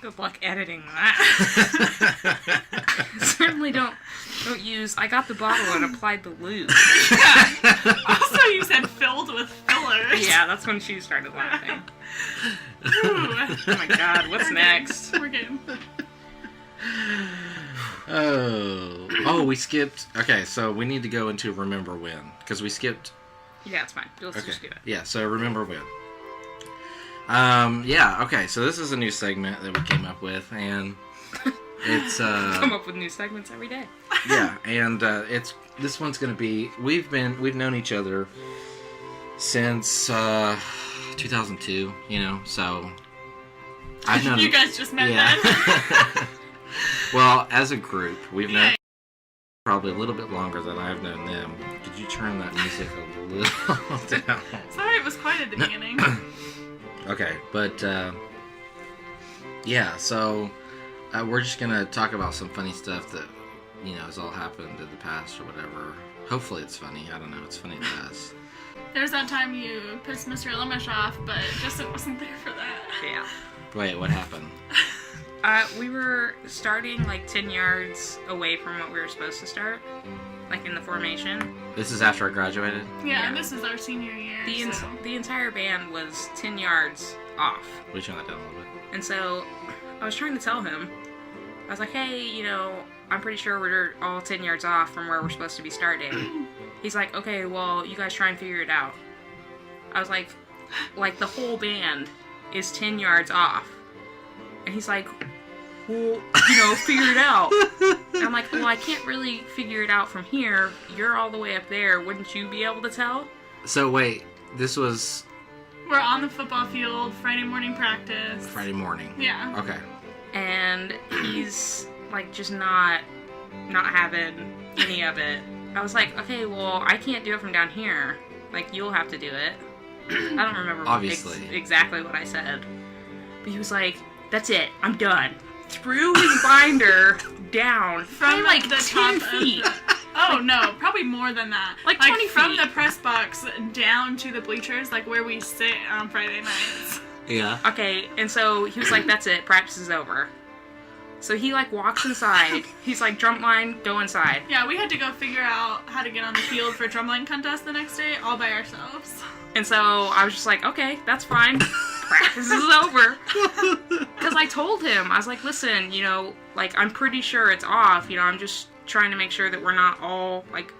Good luck editing that. Certainly don't use. I got the bottle and applied the lube. Yeah. Also, you said filled with fillers. Yeah, that's when she started laughing. Ooh. Oh my god, what's next? We're good. Oh, we skipped. Okay, so we need to go into Remember When. Because we skipped. Yeah, it's fine. Let's just do it. Yeah, so Remember When. Yeah, okay, so this is a new segment that we came up with, and it's, Come up with new segments every day. Yeah, and, this one's gonna be, we've known each other since, 2002, you know, so, I've known... You guys just met then? Well, as a group, we've known probably a little bit longer than I've known them. Could you turn that music a little down? Sorry, it was quite at the beginning. Okay, but, yeah, so, we're just gonna talk about some funny stuff that, you know, has all happened in the past or whatever. Hopefully it's funny. I don't know. It's funny to us. There's that time you pissed Mr. Lemish off, but Justin wasn't there for that. Yeah. Wait, what happened? We were starting like 10 yards away from what we were supposed to start, like in the formation. This is after I graduated? Yeah, this is our senior year. The entire band was 10 yards off. Will you turn that down a little bit? And so I was trying to tell him, I was like, hey, you know, I'm pretty sure we're all 10 yards off from where we're supposed to be starting. He's like, okay, well, you guys try and figure it out. I was like the whole band is 10 yards off. And he's like, well, you know, figure it out. And I'm like, well, I can't really figure it out from here. You're all the way up there. Wouldn't you be able to tell? So, wait, this was... We're on the football field, Friday morning practice. Friday morning. Yeah. Okay. And he's, like, just not having any of it. I was like, okay, well, I can't do it from down here. Like, you'll have to do it. I don't remember Obviously. Exactly what I said. But he was like, that's it. I'm done. Threw his binder down From like the 10 top feet. Oh, no, probably more than that. Like 20 from feet. the press box down to the bleachers, like where we sit on Friday nights. Yeah. Okay, and so he was like, that's it. Practice is over. So he, like, walks inside. He's like, drumline, go inside. Yeah, we had to go figure out how to get on the field for drumline contest the next day, all by ourselves. And so I was just like, okay, that's fine. Practice is over. Because I told him, I was like, listen, you know, like, I'm pretty sure it's off. You know, I'm just trying to make sure that we're not all, like,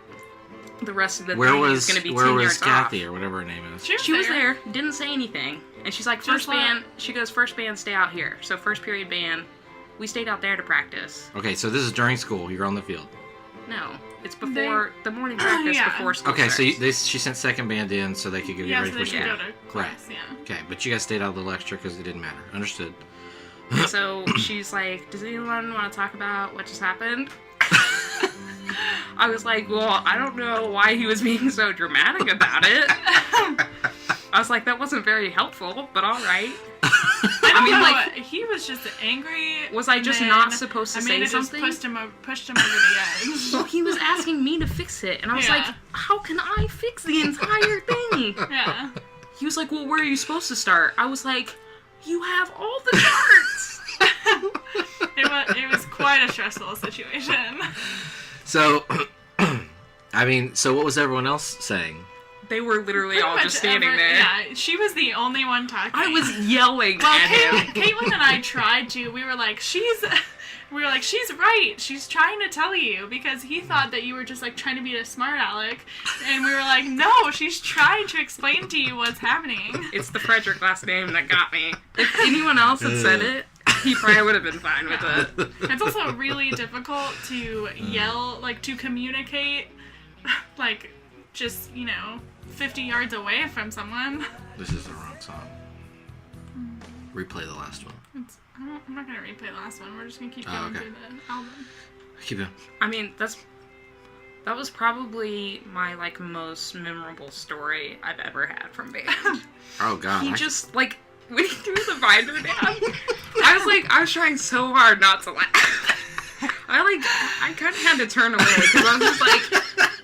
the rest of the thing is going to be 10 yards off. Where was Kathy, or whatever her name is? She was there, didn't say anything. And she's like, Just first band, she goes, first band, stay out here. So first period band, we stayed out there to practice. Okay, so this is during school. You're on the field. No, it's before, the morning practice before school Okay, starts. so she sent second band in so they could get ready so for they school. could go to class, yeah. Okay, but you guys stayed out a little extra because it didn't matter. Understood. So she's like, does anyone want to talk about what just happened? I was like, well, I don't know why he was being so dramatic about it. I was like, that wasn't very helpful, but all right. I mean, like, he was just angry. Was I just not supposed to say something? Just pushed him over the edge. Well, he was asking me to fix it, and I was like, how can I fix the entire thing? Yeah. He was like, well, where are you supposed to start? I was like, you have all the charts. It was quite a stressful situation. So, I mean, so what was everyone else saying? They were literally all just standing there. Yeah, she was the only one talking. I was yelling at him. Caitlin and I tried to. We were like, she's right. She's trying to tell you, because he thought that you were just like trying to be a smart aleck, and we were like, no, she's trying to explain to you what's happening. It's the Frederick last name that got me. If anyone else had said it, he probably would have been fine with it. It's also really difficult to yell, like, to communicate, like, just, 50 yards away from someone. This is the wrong song. Replay the last one. I'm not going to replay the last one. We're just going to keep going through the album. Keep going. I mean, that was probably my, like, most memorable story I've ever had from band. Oh, God. He just, like, when he threw the binder down, I was trying so hard not to laugh. I kind of had to turn away, because I was just like,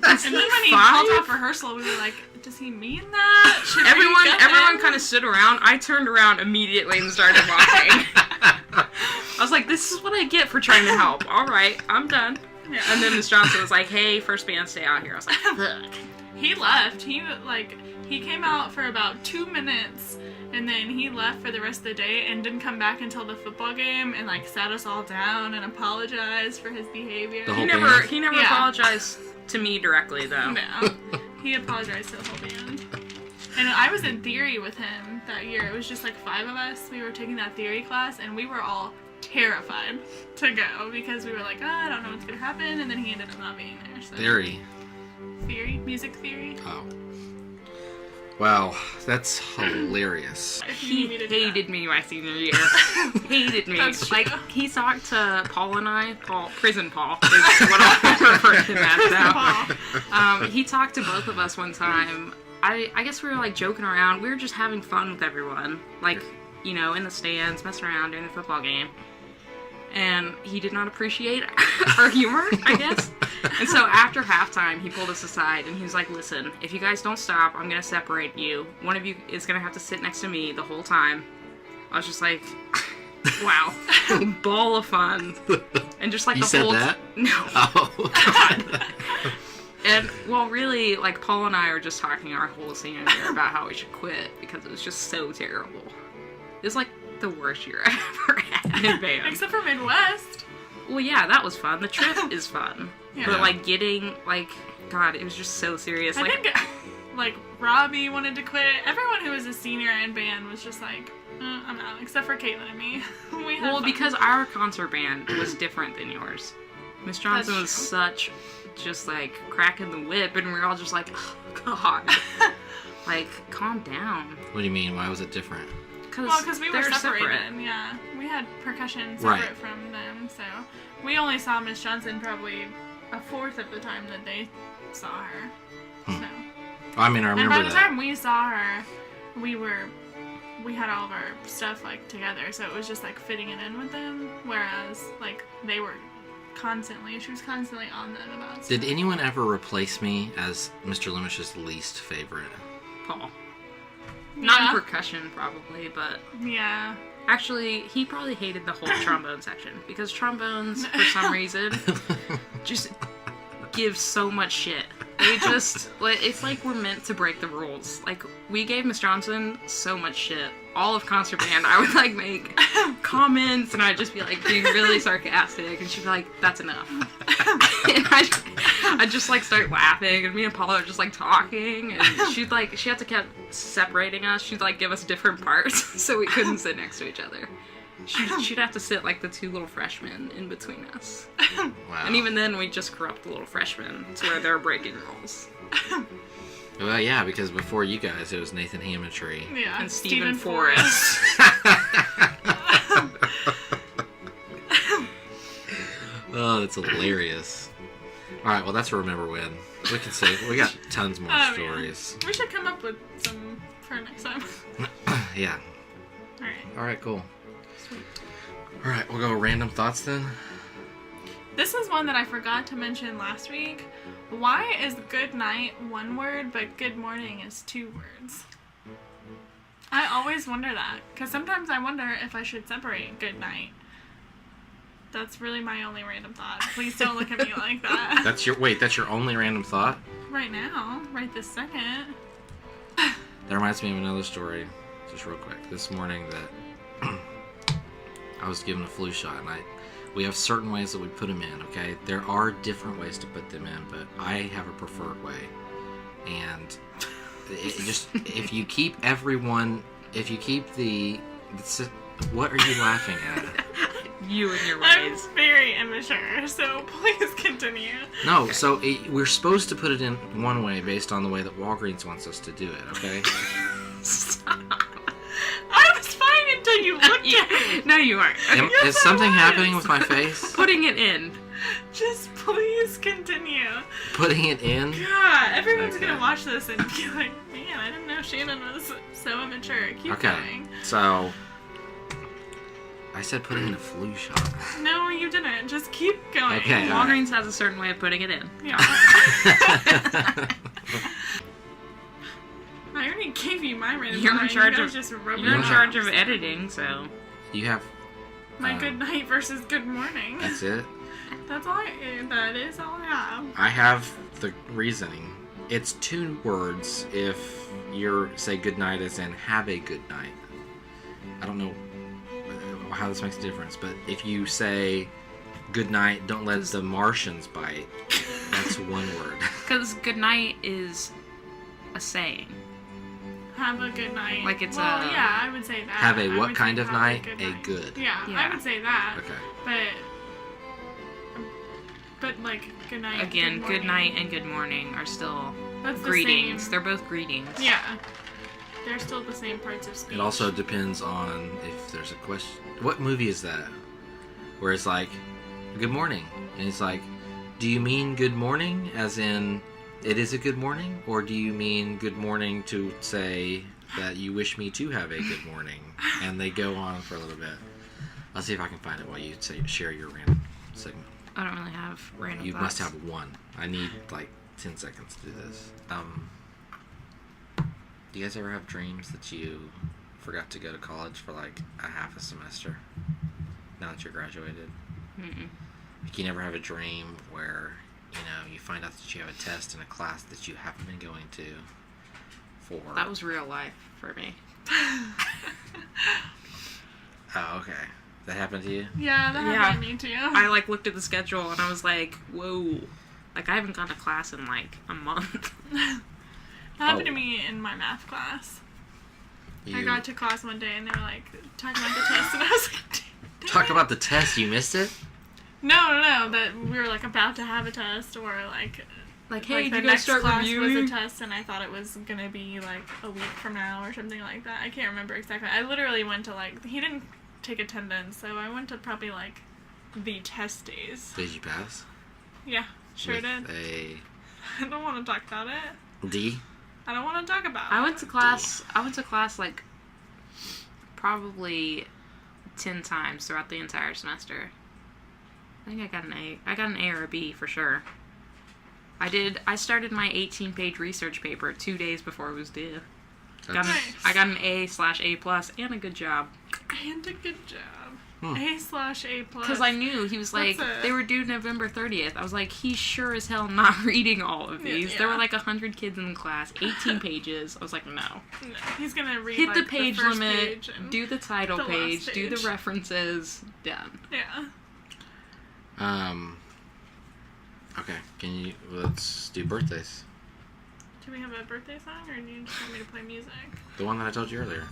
and then when he called off rehearsal, we were like, does he mean that? Everyone kind of stood around. I turned around immediately and started laughing. I was like, this is what I get for trying to help. All right, I'm done. Yeah. And then Miss Johnson was like, hey, first band, stay out here. I was like, fuck. He left. He came out for about 2 minutes, and then he left for the rest of the day and didn't come back until the football game, and like sat us all down and apologized for his behavior. The He whole never band? Yeah. apologized to me directly, though. No, he apologized to the whole band. And I was in theory with him that year. It was just like 5 of us. We were taking that theory class, and we were all terrified to go because we were like, oh, I don't know what's gonna happen, and then he ended up not being there. So. Theory. Music theory. Oh. Wow, that's hilarious. If you need He me to do that. hated me my senior year. Hated me. That's true. Like, he talked to Paul and I. Prison Paul is what I'll refer to him as now. Paul. He talked to both of us one time. I guess we were like joking around. We were just having fun with everyone. Like, you know, in the stands, messing around during the football game. And he did not appreciate our humor, I guess. And so after halftime, he pulled us aside and he was like, listen, if you guys don't stop, I'm going to separate you. One of you is going to have to sit next to me the whole time. I was just like, wow. Ball of fun. And just like You the said whole... that? No. Oh. And, well, really, like, Paul and I were just talking our whole senior year about how we should quit because it was just so terrible. It was, like, the worst year I ever had in band. Except for Midwest. Well, yeah, that was fun. The trip is fun. Yeah. But, like, getting, like, God, it was just so serious. I Like, think, like, Robbie wanted to quit. Everyone who was a senior in band was just like, I'm out. Except for Caitlin and me. We had well, fun. because our concert band was different than yours. Miss Johnson was true. such, just, like, cracking the whip, and we were all just like, oh, God. Like, calm down. What do you mean? Why was it different? Because we were they're separated. separate. Yeah. We had percussion separate Right. from them, so we only saw Miss Johnson probably a fourth of the time that they saw her. So. I mean, I And by remember the that. time we saw her, we had all of our stuff like together, so it was just like fitting it in with them. Whereas like she was constantly on them about stuff. Did anyone ever replace me as Mr. Lumish's least favorite? Paul. Not Yeah. in percussion, probably, but... Yeah. Actually, he probably hated the whole trombone section because trombones, for some reason, just give so much shit. They just, like, it's like we're meant to break the rules. Like, we gave Miss Johnson so much shit. All of concert band, I would, like, make comments, and I'd just be, like, being really sarcastic, and she'd be like, that's enough. And I'd just, like, start laughing, and me and Paula are just, like, talking, and she had to keep separating us. She'd, like, give us different parts, so we couldn't sit next to each other. She'd have to sit, like, the 2 little freshmen in between us. Wow. And even then, we just corrupt the little freshmen to where they're breaking rules. Well, yeah, because before you guys, it was Nathan Hammontree. Yeah. And Stephen Forrest. Oh, that's hilarious. All right, well, that's a remember when. We can say we got tons more Oh, stories. We should come up with some for next time. Yeah. Alright. All right, cool. Sweet. All right, we'll go random thoughts then. This is one that I forgot to mention last week. Why is good night one word, but good morning is 2 words? I always wonder that, because sometimes I wonder if I should separate good night. That's really my only random thought. Please don't look at me like that. That's your only random thought? Right now, right this second. That reminds me of another story, just real quick. This morning that I was given a flu shot, and we have certain ways that we put them in, okay? There are different ways to put them in, but I have a preferred way. And it just, if you keep the what are you laughing at? You and your I'm ways. very immature, so please continue. No, so we're supposed to put it in one way based on the way that Walgreens wants us to do it, okay? I was fine until you looked at me. No, you aren't. Yes, Is something I was. happening with my face? Putting it in. Just please continue. Putting it in? God, everyone's Okay. gonna watch this and be like, man, I didn't know Shannon was so immature. Keep Okay, going. so I said putting in a flu shot. No, you didn't. Just keep going. Okay. Walgreens has a certain way of putting it in. Yeah. I already gave you my random You're in thought. charge You of- guys just wrote You're in it charge off. of editing, so... You have My good night versus good morning. That's it. That is all I have. I have the reasoning. It's 2 words if you're say good night as in have a good night. I don't know how this makes a difference, but if you say good night, don't let the Martians bite, that's 1 word. Because good night is a saying. Have a good night. Like it's yeah, I would say that. Have a I what would kind say of have night? good A night. good. Yeah, Yeah. I would say that. Okay. But like good night. Again, good good morning. night and good morning are still That's the greetings. same. They're both greetings. Yeah. They're still the same parts of speech. It also depends on if there's a question. What movie is that? Where it's like, good morning. And it's like, do you mean good morning as in it is a good morning? Or do you mean good morning to say that you wish me to have a good morning? And they go on for a little bit. I'll see if I can find it while you share your random segment. I don't really have random You thoughts. must have one. I need like 10 seconds to do this. Do you guys ever have dreams that you forgot to go to college for like a half a semester now that you're graduated? Mm-mm. Like you never have a dream where, you know, you find out that you have a test in a class that you haven't been going to for... That was real life for me. Oh, okay. That happened to you? Yeah, that Yeah. happened to me too. I like looked at the schedule and I was like, whoa. Like I haven't gone to class in like a month. That happened to Oh. me in my math class. I You got to class one day and they were like talking about the test and I was like, "Dang talk it." about the test. You missed it? No, that we were like about to have a test or like Like, hey, like did the you guys next start class reviewing? was a test and I thought it was gonna be like a week from now or something like that. I can't remember exactly. I literally went to like he didn't take attendance, so I went to probably like the test days. Did you pass? Yeah, sure With did. a I don't want to talk about it. D? I don't want to talk about I it. went to class like probably 10 times throughout the entire semester. I think I got an A. I got an A or a B for sure. I started my 18-page research paper 2 days before it was due. Nice. I got an A/A+ and a good job. And a good job. Hmm. A/A+. Because I knew he was like, That's it. they were due November 30th. I was like, he's sure as hell not reading all of these. Yeah. There were like 100 kids in the class, 18 pages. I was like, no. No, he's gonna read Hit like, the page first limit, page and- do the title the last page, do the page. references, done. Yeah. Okay, let's do birthdays. Do we have a birthday song, or do you just want me to play music? The one that I told you earlier.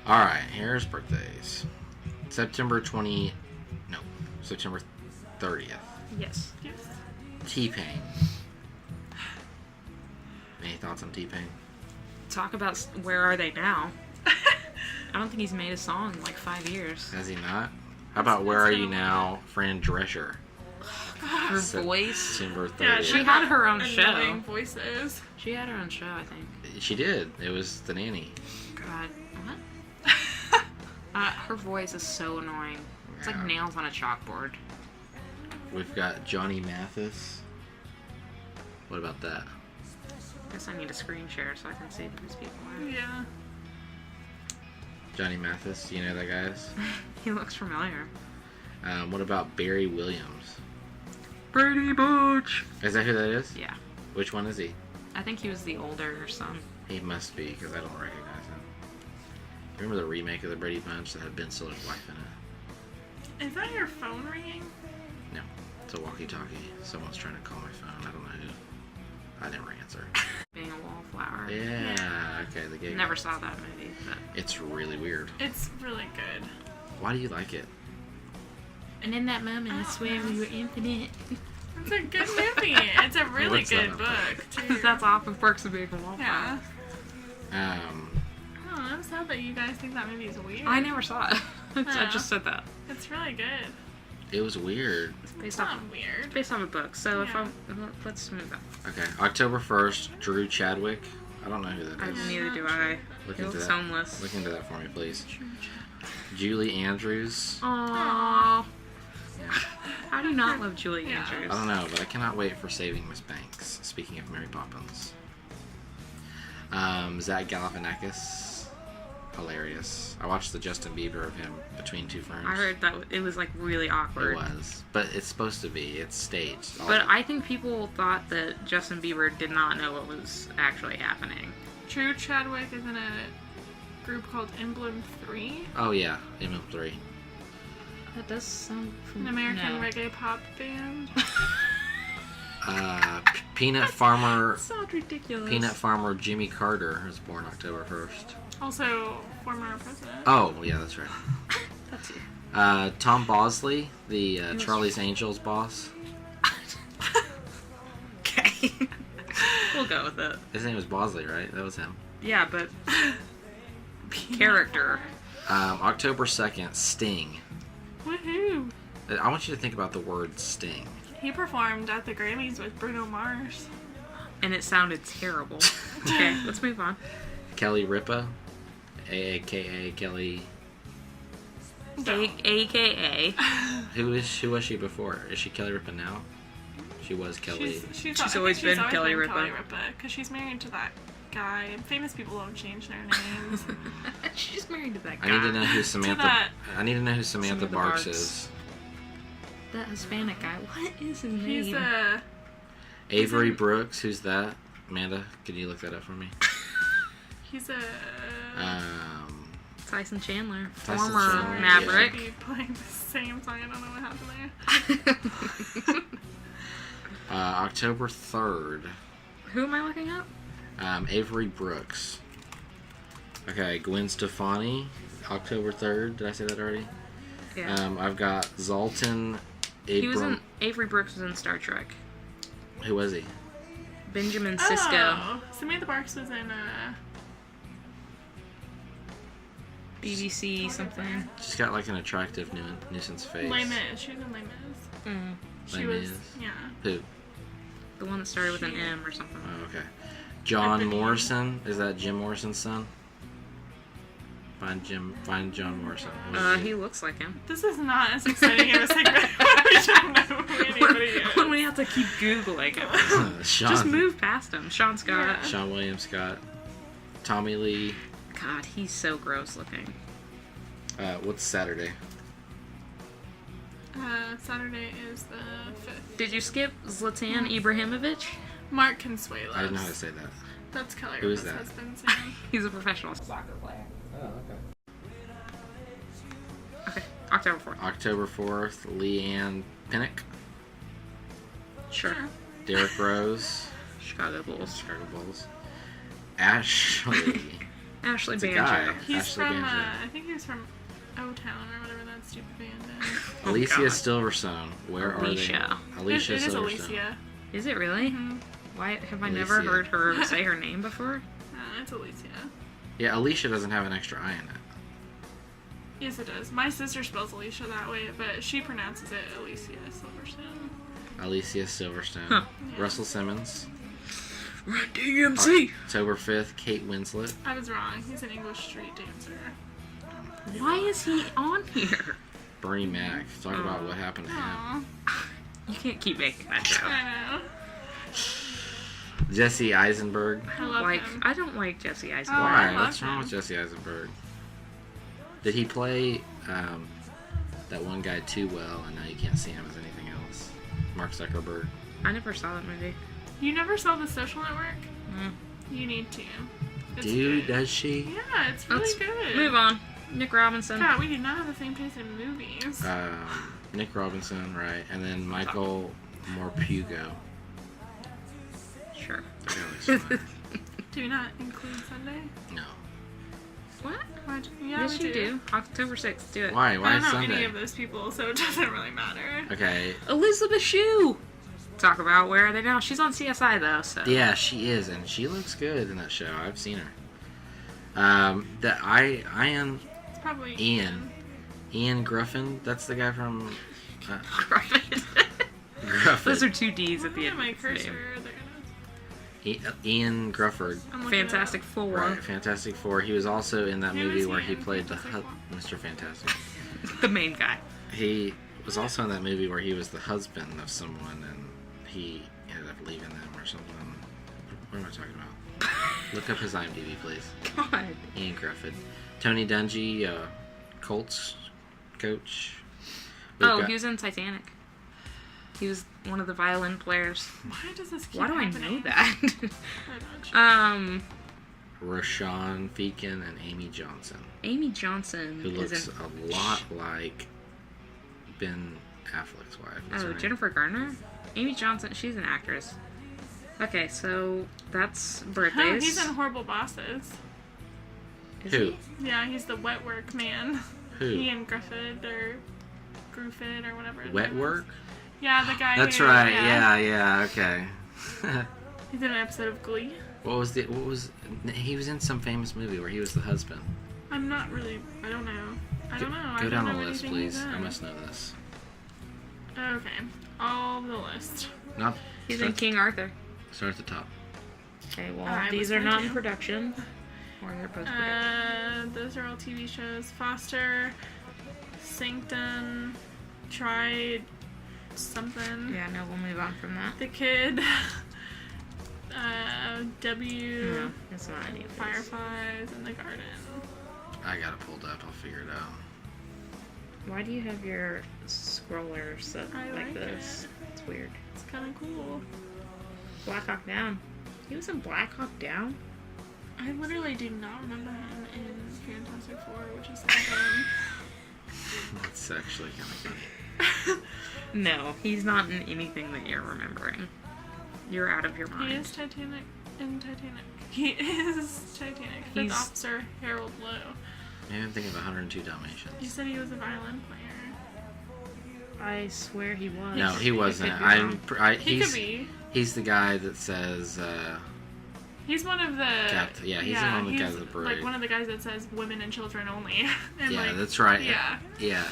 Alright, here's birthdays. September 30th. Yes. Yes. T-Pain. Any thoughts on T-Pain? Talk about where are they now? I don't think he's made a song in like 5 years. Has he not? How about Where Are You Now, Fran Drescher? Her voice. September 30th. Yeah, She had her own annoying show. voices. She had her own show, I think. She did. It was The Nanny. God, what? Her voice is so annoying. It's like Yeah. nails on a chalkboard. We've got Johnny Mathis. What about that? Guess I need a screen share so I can see who these people are. Yeah. Johnny Mathis, do you know who that guy is? He looks familiar. What about Barry Williams? Brady Butch! Is that who that is? Yeah. Which one is he? I think he was the older son. He must be, because I don't recognize him. Remember the remake of the Brady Bunch that had Ben Stiller's wife in it? Is that your phone ringing? No. It's a walkie-talkie. Someone's trying to call my phone. I don't know who. I never answer. Being a wallflower. Yeah, okay, the gay Never guy. saw that movie, but... It's really weird. It's really good. Why do you like it? And in that moment, I swear we were infinite. It's a good movie. It's a really What's that good about? book, too. That's off of Perks of Being a Wallflower. Yeah. Um, I don't know, I'm sad that you guys think that movie is weird. I never saw it. I Yeah. just said that. It's really good. it was weird. It's It's based off not weird. based off a book. So if Yeah. let's move on. Okay, October 1st, Drew Chadwick. I don't know who that is. Neither do I. Look He into looks that. homeless. Look into that for me, please. Julie Andrews. Aww. How do you not love Julie Yeah. Andrews? I don't know, but I cannot wait for Saving Miss Banks. Speaking of Mary Poppins. Zach Galifianakis, hilarious. I watched the Justin Bieber of him Between Two Ferns. I heard that it was like really awkward. It was, but it's supposed to be. It's staged. But I think people thought that Justin Bieber did not know what was actually happening. Drew Chadwick is in a group called Emblem 3, Oh yeah, Emblem 3. That does sound an American reggae pop band. Peanut Farmer. Sounds ridiculous. Peanut Farmer Jimmy Carter was born October 1st. Also, former president. Oh yeah, that's right. That's you. Tom Bosley, the Charlie's Angels boss. Okay. We'll go with it. His name was Bosley, right? That was him. Yeah, but character. October 2nd, Sting. Woohoo! I want you to think about the word Sting. He performed at the Grammys with Bruno Mars. And it sounded terrible. Okay, let's move on. Kelly Ripa, aka Kelly. AKA. Who was she before? Is she Kelly Ripa now? She was Kelly. She's always been Kelly Ripa. Because she's married to that guy. And famous people don't change their names. She's married to that guy. I need to know who Samantha. that- I need to know who Samantha Barks Barks. is. That Hispanic guy. What is his name? He's Avery Brooks. Who's that? Amanda, can you look that up for me? he's a Tyson Chandler. Tyson Former Chandler, Maverick. Should be playing the same song. I don't know what happened there. October 3rd. Who am I looking up? Avery Brooks. Okay, Gwen Stefani. October 3rd. Did I say that already? Yeah. I've got Zoltan Abram. He was in Avery Brooks was in Star Trek. Who was he? Benjamin Sisko. Oh, Samantha Barks was in BBC something. She's got like an attractive nuisance face. Les Mis. She was in Les Mis. Mm. She Les was, Mis. yeah. Who? The one that started with an M or something. Oh, okay. John Anthony. Morrison. Is that Jim Morrison's son? Find John Morrison. He looks like him. This is not as exciting of a segment. We don't know who anybody is. When we have to keep Googling it. Sean. Just move past him. Sean Scott. Yeah. Sean William Scott. Tommy Lee. God, he's so gross looking. What's Saturday? Saturday is the 5th. Did you skip Zlatan Ibrahimovic? Mark Consuelos. I didn't know how to say that. That's Kelly Who is Ripa's that? husband, Sam. He's a professional soccer player. Oh, okay. Okay, October 4th. October 4th, Leanne Pinnock. Sure. Derek Rose. Chicago Bulls. Chicago Bulls. Ashley. Ashley It's a Banjo. guy. He's Ashley from, Banjo. I think he's from O-Town or whatever that stupid band is. Oh, Alicia God. Silverstone. Where Alicia. are they? Alicia it is Silverstone. Alicia. Is it really? Mhm. Why have I never Alicia. heard her say her name before? It's Alicia. Yeah, Alicia doesn't have an extra I in it. Yes, it does. My sister spells Alicia that way, but she pronounces it Alicia Silverstone. Alicia Silverstone. Huh. Yeah. Russell Simmons. Run DMC! October 5th, Kate Winslet. I was wrong. He's an English street dancer. Why is he on here? Bernie Mac. Talk about what happened to him. Aww. You can't keep making that joke. I know. Jesse Eisenberg. I love him. I don't like Jesse Eisenberg. Oh, I Why? love What's wrong him. with Jesse Eisenberg? Did he play that one guy too well, and now you can't see him as anything else? Mark Zuckerberg. I never saw that movie. You never saw The Social Network? Mm. You need to. It's Dude, good. does she? Yeah, it's really Let's good. move on. Nick Robinson. God, we do not have the same taste in movies. Nick Robinson, right? And then Michael Morpurgo. Sure. That guy looks fine. Do we not include Sunday? No. What? Yeah, Yes, we you do. October 6th. Do it. Why? I Why don't know Sunday? any of those people, so it doesn't really matter. Okay. Elizabeth Shue. Talk about where are they now? She's on CSI though, so. Yeah, she is, and she looks good in that show. I've seen her. Ian It's probably Ian Gruffin. That's the guy from Gruffin. Gruffin. Those are two D's at Look the at end. my of his cursor. name. Ian Grufford. I'm looking Fantastic it up. Four. Right, Fantastic Four. He was also in that Who movie is where he he in played the Fantastic Mr. Fantastic. The main guy. He was also in that movie where he was the husband of someone, and he ended up leaving them or something. What am I talking about? Look up his IMDb, please. God. Ian Griffith. Tony Dungy, Colts coach. He was in Titanic. He was one of the violin players. Why does this keep Why do happening? I know that? I don't know. Rashawn Feakin and Amy Johnson, Amy Johnson who looks is in... a lot like Ben Affleck's wife. What's her Oh, name? Jennifer Garner? Amy Johnson, she's an actress. Okay, so that's birthdays. Oh, he's in Horrible Bosses. Is Who? he? Yeah, he's the wet work man. Who? Ian Griffith or whatever. his Wet name is. Work? Yeah, the guy. That's who, right. Yeah. Okay. He's in an episode of Glee. What was he was in some famous movie where he was the husband. I'm not really. I don't know. I don't know. I Go don't down know the list, anything he's please. I in. must know this. Okay, all the list. Not. He's in King Arthur. Start at the top. Okay, well, I these was are going not to. in production. Or they're post-production. Those are all TV shows. Foster, Sanctum, Tried, something. Yeah, no, we'll move on from that. The Kid, W, No, it's not any of these. Fireflies, and The Garden. I got it pulled up. I'll figure it out. Why do you have your scroller set I like like this? it. It's weird. It's kind of cool. Black Hawk Down. He was in Black Hawk Down? I literally do not remember him in Fantastic Four, which is so dumb. That's actually kind of funny. No, he's not in anything that you're remembering. You're out of your mind. He is Titanic in Titanic. He is Titanic. Fifth He's- Officer Harold Lowe. Maybe I'm thinking of 102 Dalmatians. You said he was a violin player. I swear he was. No, he wasn't. I could be wrong. He could be. He's the guy that says, He's one of the. Captain. Yeah, he's one of the guys he's at the parade. like one of the guys that says women and children only. And yeah, like, that's right. Yeah. Yeah.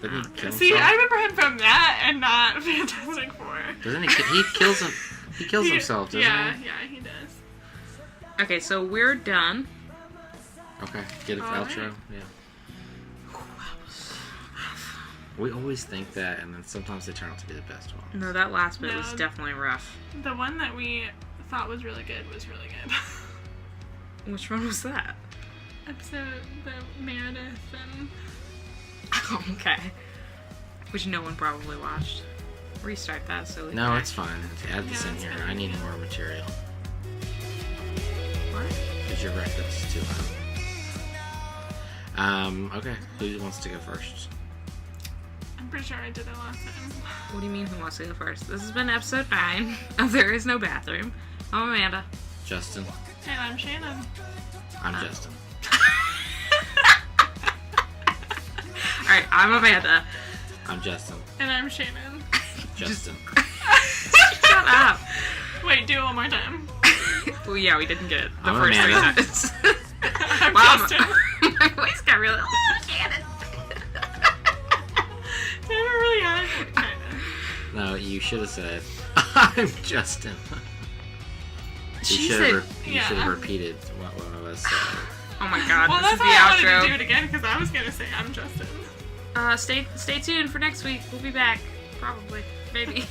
Didn't he kill See, himself? I remember him from that and not Fantastic Four. Doesn't he? He kills him. He kills himself, doesn't Yeah, he? yeah, he does. Okay, so we're done. Okay. Get an All outro. right. Yeah. We always think that, and then sometimes they turn out to be the best ones. No, that last bit No. was definitely rough. The one that we thought was really good was really good. Which one was that? Episode the Meredith and Okay. Which no one probably watched. Restart that so we No, can it's fine. Add this Yeah, in it's here. fine. I need more material. What? Because your record's too loud. Okay. Who wants to go first? I'm pretty sure I did it last time. What do you mean who wants to go first? This has been episode 9 of There Is No Bathroom. I'm Amanda. Justin. And I'm Shannon. I'm Justin. Alright, I'm Amanda. I'm Justin. And I'm Shannon. Justin. Shut up. Wait, do it one more time. Well, yeah, we didn't get it the I'm first Amanda. 3 times. I'm Wow, Justin. my voice got really... Shannon. I never really had it, kind of. No, you should have said, I'm Justin. She You said... should have repeated what one of us said. Oh my god, Well, this is that's the why I wanted to outro. do it again, because I was going to say I'm Justin. Stay tuned for next week. We'll be back. Probably. Maybe.